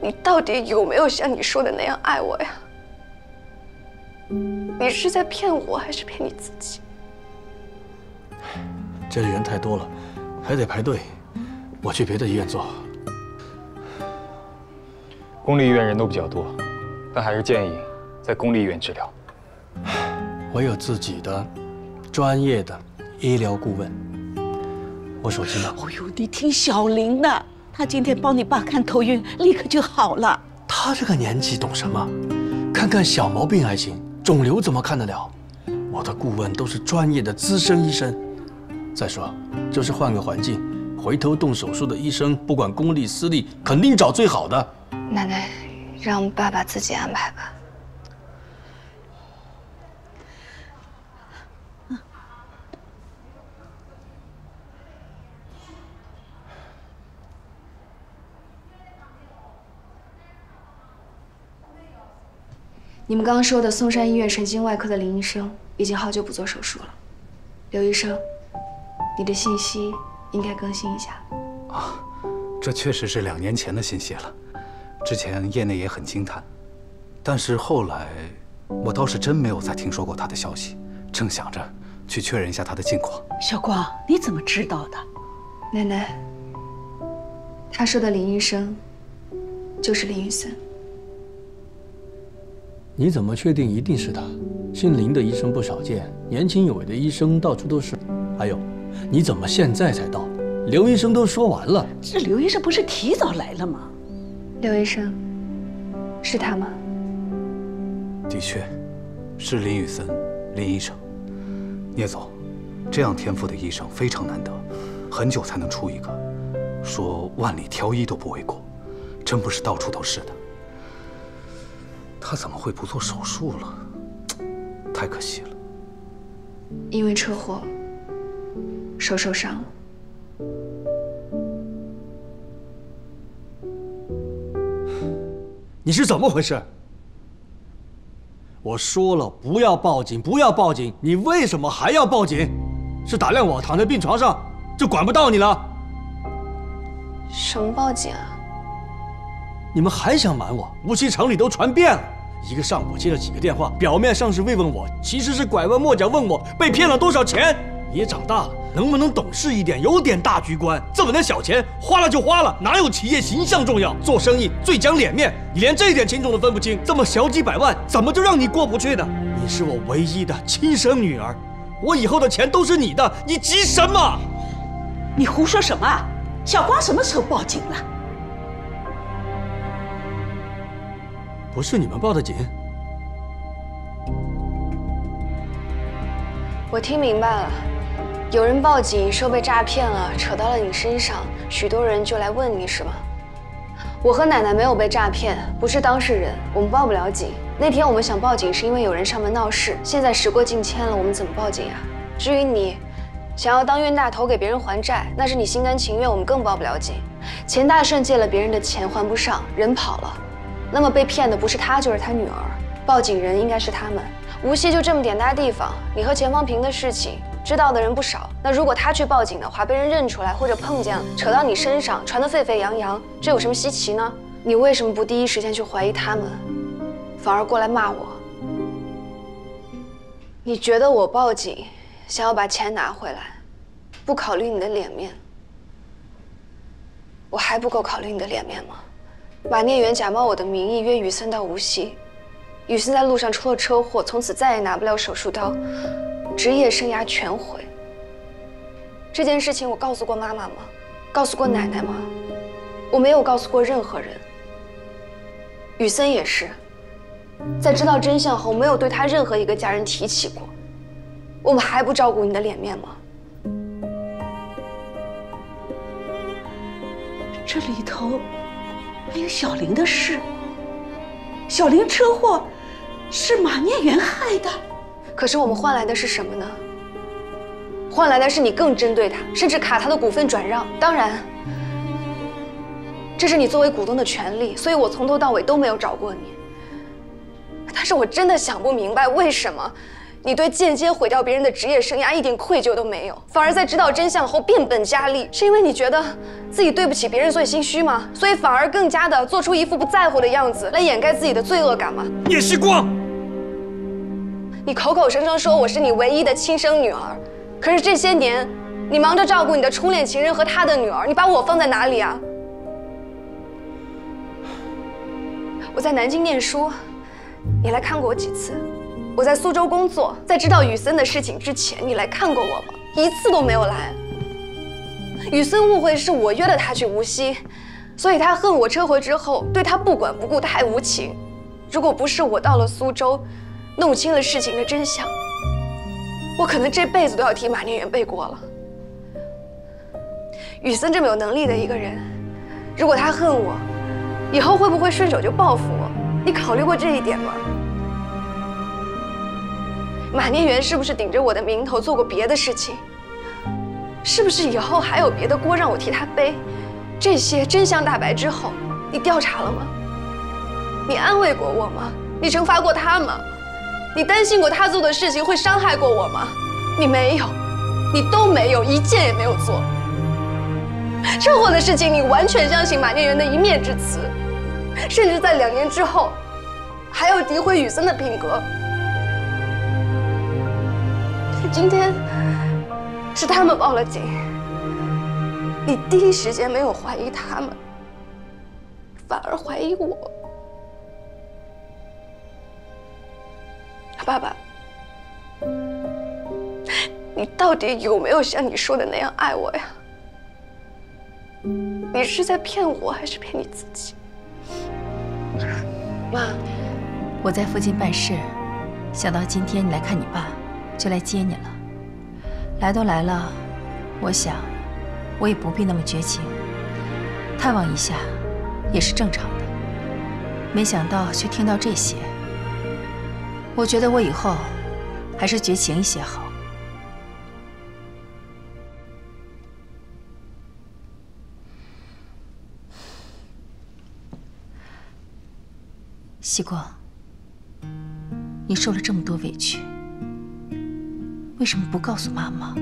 你到底有没有像你说的那样爱我呀？你是在骗我，还是骗你自己？这里人太多了，还得排队，我去别的医院做。公立医院人都比较多，但还是建议在公立医院治疗。我有自己的专业的医疗顾问。我手机呢？哦呦，你听小林的，他今天帮你爸看头晕，立刻就好了。他这个年纪懂什么？看看小毛病还行，肿瘤怎么看得了？我的顾问都是专业的资深医生。再说，就是换个环境，回头动手术的医生，不管公立私立，肯定找最好的。奶奶，让爸爸自己安排吧。你们刚刚说的嵩山医院神经外科的林医生已经好久不做手术了。刘医生，你的信息应该更新一下。啊，这确实是2年前的信息了。之前业内也很惊叹，但是后来我倒是真没有再听说过他的消息，正想着去确认一下他的近况。小光，你怎么知道的？奶奶，他说的林医生就是林雨森。你怎么确定一定是他？姓林的医生不少见，年轻有为的医生到处都是。还有，你怎么现在才到？刘医生都说完了。这刘医生不是提早来了吗？刘医生，是他吗？的确，是林雨森，林医生。聂总，这样天赋的医生非常难得，很久才能出一个，说万里挑一都不为过，真不是到处都是的。他怎么会不做手术了？太可惜了。因为车祸，手受伤了。你是怎么回事？我说了不要报警，不要报警，你为什么还要报警？是打量我躺在病床上就管不到你了？什么报警啊？你们还想瞒我？无锡城里都传遍了。一个上午接了几个电话，表面上是慰问我，其实是拐弯抹角问我被骗了多少钱。你也长大了，能不能懂事一点，有点大局观？这么点小钱花了就花了，哪有企业形象重要？做生意最讲脸面，你连这一点轻重都分不清，这么小几百万，怎么就让你过不去呢？你是我唯一的亲生女儿，我以后的钱都是你的，你急什么？你胡说什么？小光什么时候报警了？不是你们报的警。我听明白了，有人报警说被诈骗了，扯到了你身上，许多人就来问你，是吗？我和奶奶没有被诈骗，不是当事人，我们报不了警。那天我们想报警是因为有人上门闹事，现在时过境迁了，我们怎么报警呀？至于你想要当冤大头给别人还债，那是你心甘情愿，我们更报不了警。钱大顺借了别人的钱还不上，人跑了，那么被骗的不是他就是他女儿，报警人应该是他们。无锡就这么点大地方，你和钱方平的事情知道的人不少，那如果他去报警的话，被人认出来或者碰见了，扯到你身上，传得沸沸扬扬，这有什么稀奇呢？你为什么不第一时间去怀疑他们，反而过来骂我？你觉得我报警想要把钱拿回来，不考虑你的脸面？我还不够考虑你的脸面吗？马念元假冒我的名义约雨森到无锡，雨森在路上出了车祸，从此再也拿不了手术刀，职业生涯全毁。这件事情我告诉过妈妈吗？告诉过奶奶吗？我没有告诉过任何人。雨森也是，在知道真相后，没有对他任何一个家人提起过。我们还不照顾你的脸面吗？这里头还有小林的事。小林车祸是马念元害的，可是我们换来的是什么呢？换来的是你更针对他，甚至卡他的股份转让。当然，这是你作为股东的权利，所以我从头到尾都没有找过你。但是我真的想不明白，为什么你对间接毁掉别人的职业生涯一点愧疚都没有，反而在知道真相后变本加厉，是因为你觉得自己对不起别人所以心虚吗？所以反而更加的做出一副不在乎的样子来掩盖自己的罪恶感吗？叶时光，你口口声声说我是你唯一的亲生女儿，可是这些年你忙着照顾你的初恋情人和他的女儿，你把我放在哪里啊？我在南京念书，你来看过我几次？我在苏州工作，在知道雨森的事情之前，你来看过我吗？一次都没有来。雨森误会是我约了他去无锡，所以他恨我撤回之后对他不管不顾，太无情。如果不是我到了苏州，弄清了事情的真相，我可能这辈子都要替马念远背锅了。雨森这么有能力的一个人，如果他恨我，以后会不会顺手就报复我？你考虑过这一点吗？马念远是不是顶着我的名头做过别的事情？是不是以后还有别的锅让我替他背？这些真相大白之后，你调查了吗？你安慰过我吗？你惩罚过他吗？你担心过他做的事情会伤害过我吗？你没有，你都没有，一件也没有做。车祸的事情，你完全相信马念远的一面之词，甚至在2年之后，还要诋毁雨森的品格。今天是他们报了警，你第一时间没有怀疑他们，反而怀疑我。爸爸，你到底有没有像你说的那样爱我呀？你是在骗我，还是骗你自己？妈，我在附近办事，想到今天你来看你爸，就来接你了。来都来了，我想我也不必那么绝情，探望一下也是正常的。没想到却听到这些，我觉得我以后还是绝情一些好。西光，你受了这么多委屈，为什么不告诉妈妈？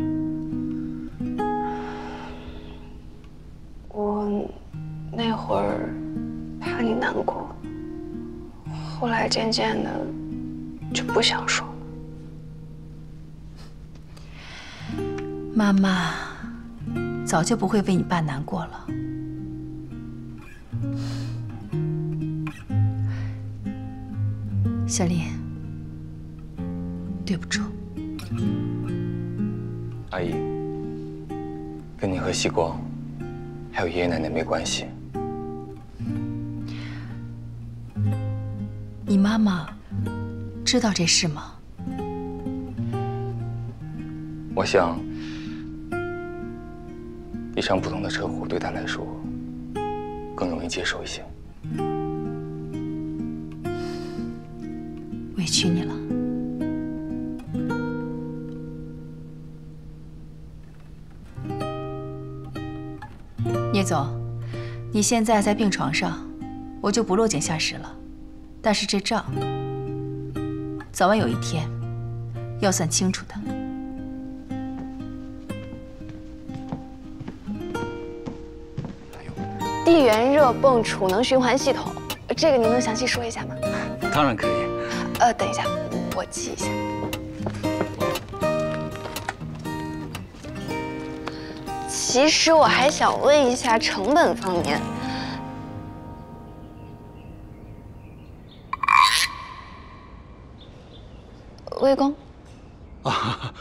我那会儿怕你难过，后来渐渐的就不想说了。妈妈早就不会为你爸难过了。小林，对不住。阿姨，跟您和西光，还有爷爷奶奶没关系。你妈妈知道这事吗？我想，一场普通的车祸对她来说更容易接受一些。委屈你了。聂总，你现在在病床上，我就不落井下石了。但是这账，早晚有一天要算清楚的。地缘热泵储能循环系统，这个您能详细说一下吗？当然可以。等一下，我记一下。其实我还想问一下成本方面。魏公。啊，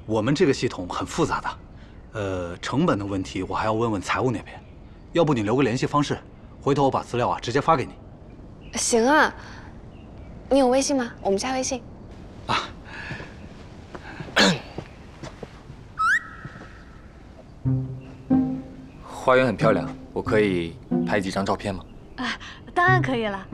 我们这个系统很复杂的，成本的问题我还要问问财务那边。要不你留个联系方式，回头我把资料直接发给你。行啊。你有微信吗？我们加微信。啊。花园很漂亮，我可以拍几张照片吗？啊，当然可以了。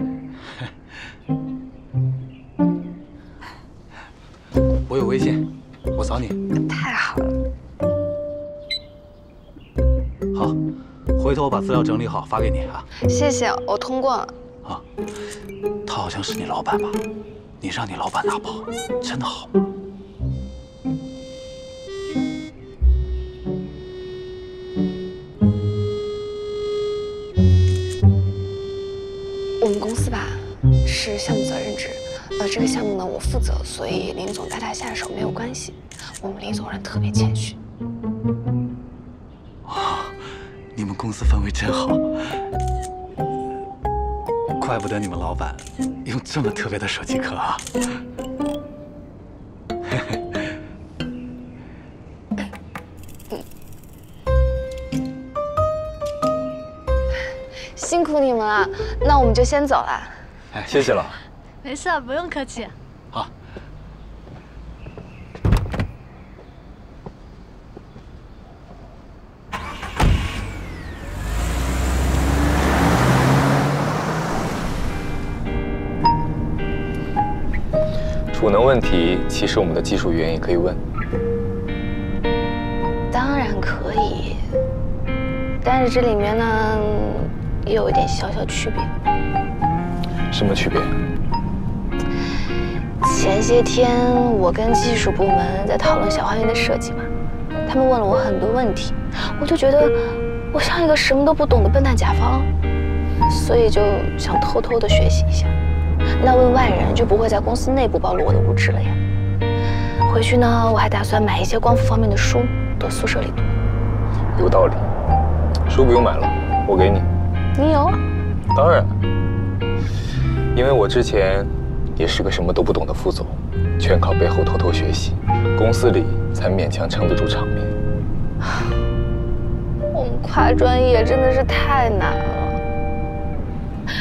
我有微信，我扫你。太好了。好，回头我把资料整理好发给你啊。谢谢，我通过了。啊，他好像是你老板吧？你让你老板拿包，真的好吗？我们公司吧是项目责任制，这个项目呢我负责，所以林总带他下手没有关系。我们林总人特别谦虚。你们公司氛围真好，怪不得你们老板用这么特别的手机壳啊！辛苦你们了，那我们就先走了。哎，谢谢了。没事，不用客气。好。储能问题，其实我们的技术员也可以问。当然可以，但是这里面呢也有一点小小区别。什么区别？前些天我跟技术部门在讨论小花园的设计嘛，他们问了我很多问题，我就觉得我像一个什么都不懂的笨蛋甲方，所以就想偷偷的学习一下。那问外人就不会在公司内部暴露我的无知了呀。回去呢，我还打算买一些光伏方面的书，到宿舍里读。有道理，书不用买了，我给你。你有？当然，因为我之前也是个什么都不懂的副总，全靠背后偷偷学习，公司里才勉强撑得住场面。我们跨专业真的是太难了。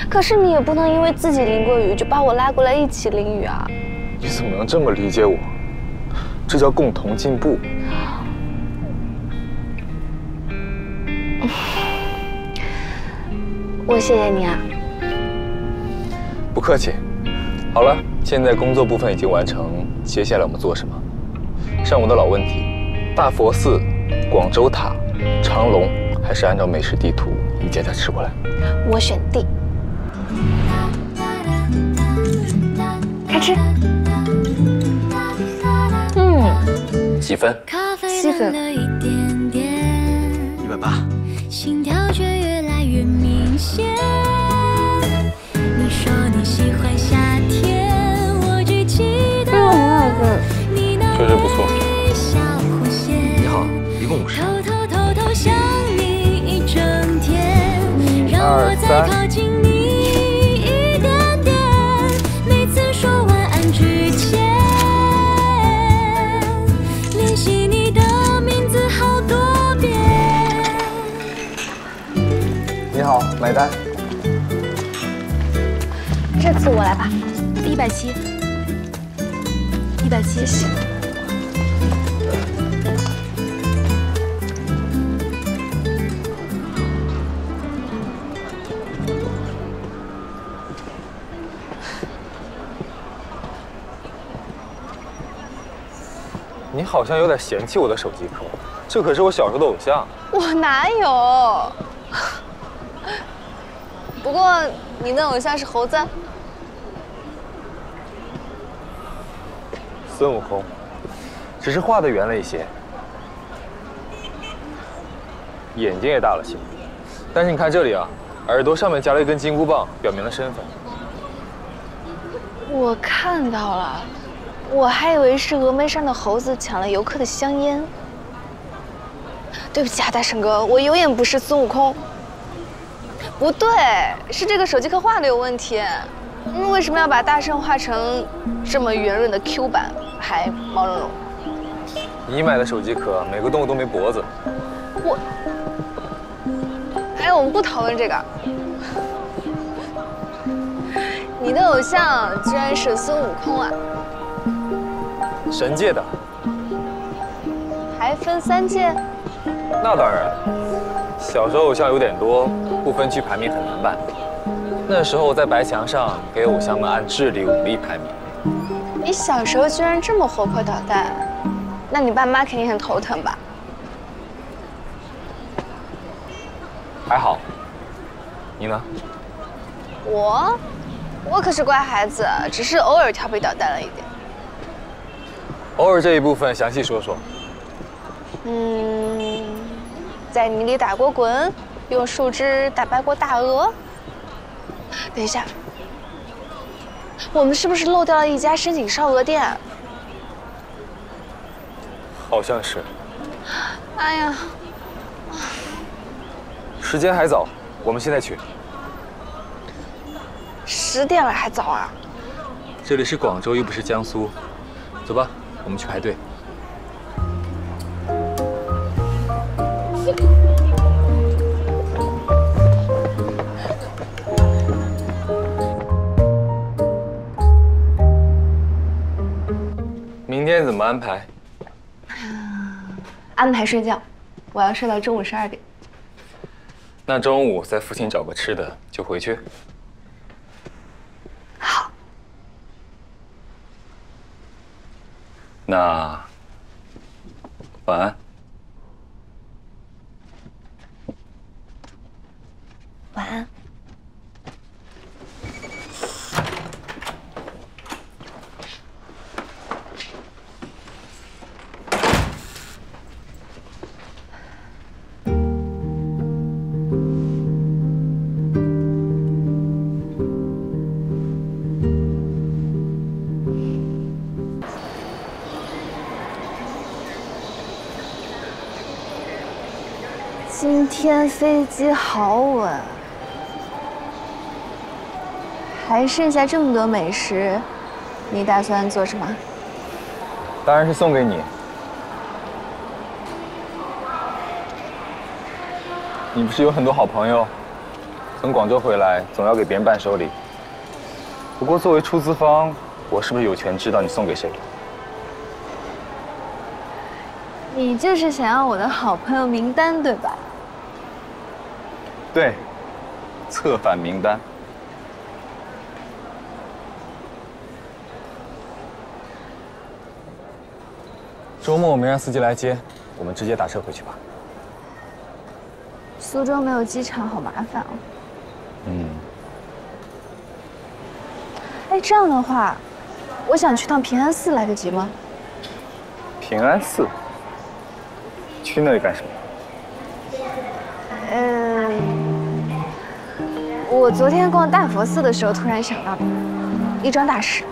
可是你也不能因为自己淋过雨就把我拉过来一起淋雨啊！你怎么能这么理解我？这叫共同进步。我谢谢你啊。不客气。好了，现在工作部分已经完成，接下来我们做什么？上午的老问题：大佛寺、广州塔、长隆，还是按照美食地图一家家吃过来？我选 D。开吃。几分？7分。180。心跳却越来越明显。你说你喜欢夏天，我只记得你那确实不错。你好，一共50。偷想你一整天，让我再靠近你一点点。每次说晚安之前，联系你的名字好多遍。你好，买单。这次我来吧。170。170。你好像有点嫌弃我的手机壳，这可是我小时候的偶像。我哪有？不过你的偶像是猴子。孙悟空，只是画的圆了一些，眼睛也大了些。但是你看这里啊，耳朵上面夹了一根金箍棒，表明了身份。我看到了，我还以为是峨眉山的猴子抢了游客的香烟。对不起啊，大圣哥，我有眼不识孙悟空。不对，是这个手机壳画的有问题。为什么要把大圣画成这么圆润的 Q 版，还毛茸茸？你买的手机壳每个动物都没脖子。哎，我们不讨论这个。你的偶像居然是孙悟空啊！神界的。还分3届？那当然，小时候偶像有点多，不分区排名很难办。那时候在白墙上给偶像们按智力、武力排名。你小时候居然这么活泼捣蛋，那你爸妈肯定很头疼吧？还好，你呢？我可是乖孩子，只是偶尔调皮捣蛋了一点。偶尔这一部分详细说说。在泥里打过滚，用树枝打败过大鹅。等一下，我们是不是漏掉了一家深井烧鹅店？好像是。哎呀，时间还早，我们现在去。10点了还早啊？这里是广州，又不是江苏。走吧，我们去排队。明天怎么安排？安排睡觉，我要睡到中午12点。那中午在附近找个吃的就回去。好。那晚安。晚安。今天飞机好稳，还剩下这么多美食，你打算做什么？当然是送给你。你不是有很多好朋友，从广州回来总要给别人伴手礼。不过作为出资方，我是不是有权知道你送给谁？你就是想要我的好朋友名单，对吧？对，策反名单。周末我们让司机来接，我们直接打车回去吧。苏州没有机场，好麻烦哦。哎，这样的话，我想去趟平安寺，来得及吗？平安寺？去那里干什么？我昨天逛大佛寺的时候突然想到的，一桩大事。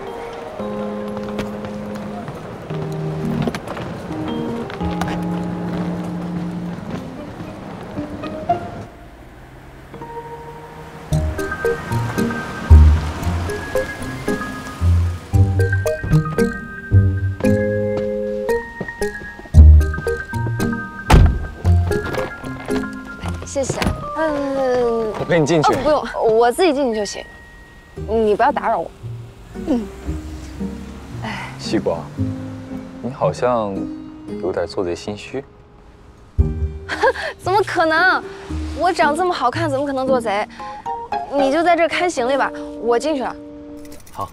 谢谢。我陪你进去。不用，我自己进去就行。你不要打扰我。西瓜，你好像有点做贼心虚。怎么可能？我长这么好看，怎么可能做贼？你就在这看行李吧，我进去了。好。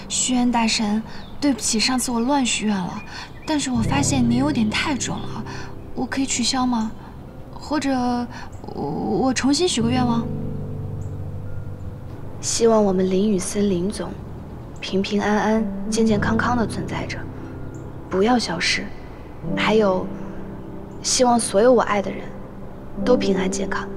虚渊大神，对不起，上次我乱许愿了，但是我发现您有点太准了，我可以取消吗？或者我重新许个愿望？希望我们林雨森林总平平安安、健健康康的存在着，不要消失。还有，希望所有我爱的人都平安健康。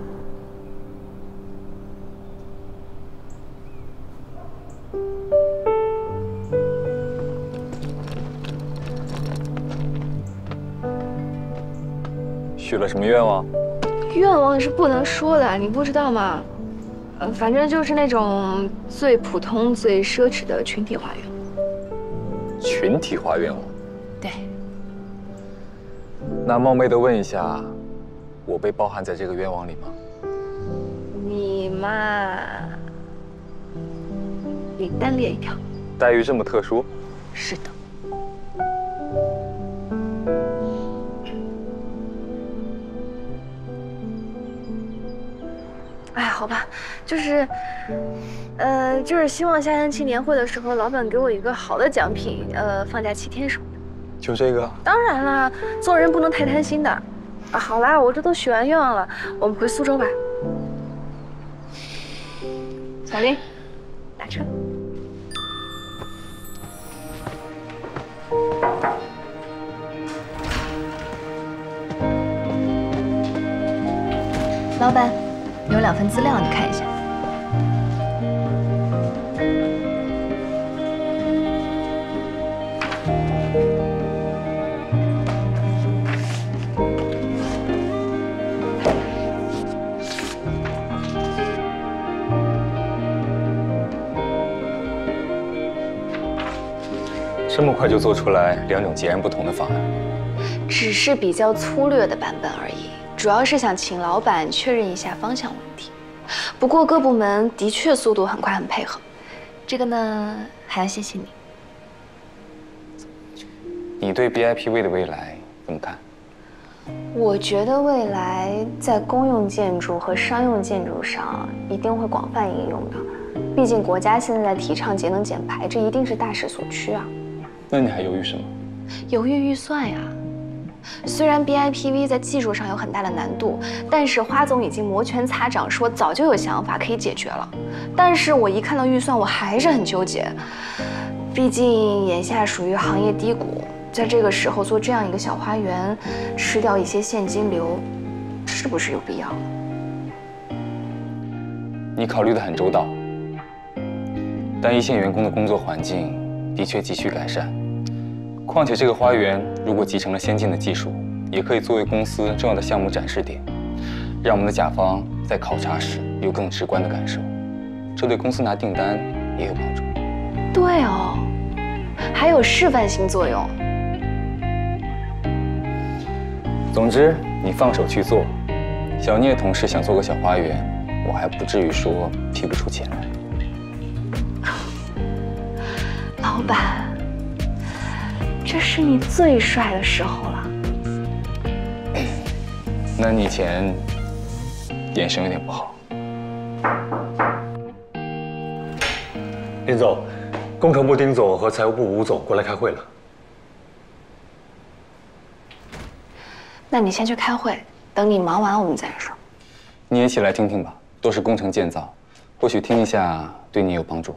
许了什么愿望？愿望是不能说的，你不知道吗？反正就是那种最普通、最奢侈的群体化愿望。群体化愿望？对。那冒昧的问一下，我被包含在这个愿望里吗？你嘛，你单列一条。待遇这么特殊？是的。哎呀，好吧，就是，就是希望下星期年会的时候，老板给我一个好的奖品，放假7天什么的。就这个？当然啦，做人不能太贪心的。啊，好啦，我这都许完愿望了，我们回苏州吧。小林，打车。老板，有2份资料，你看一下。这么快就做出来2种截然不同的方案？只是比较粗略的版本而已，主要是想请老板确认一下方向问题。不过各部门的确速度很快，很配合。这个呢，还要谢谢你。你对 BIPV 的未来怎么看？我觉得未来在公用建筑和商用建筑上一定会广泛应用的。毕竟国家现在在提倡节能减排，这一定是大势所趋啊。那你还犹豫什么？犹豫预算呀。虽然 BIPV 在技术上有很大的难度，但是花总已经摩拳擦掌说早就有想法可以解决了。但是我一看到预算，我还是很纠结。毕竟眼下属于行业低谷，在这个时候做这样一个小花园，吃掉一些现金流，是不是有必要？你考虑得很周到，但一线员工的工作环境的确急需改善。况且这个花园如果集成了先进的技术，也可以作为公司重要的项目展示点，让我们的甲方在考察时有更直观的感受，这对公司拿订单也有帮助。对哦，还有示范性作用。总之，你放手去做。小聂同事想做个小花园，我还不至于说批不出钱来。老板，这是你最帅的时候了。那你以前眼神有点不好。林总，工程部丁总和财务部吴总过来开会了。那你先去开会，等你忙完我们再说。你也起来听听吧，都是工程建造，或许听一下对你有帮助。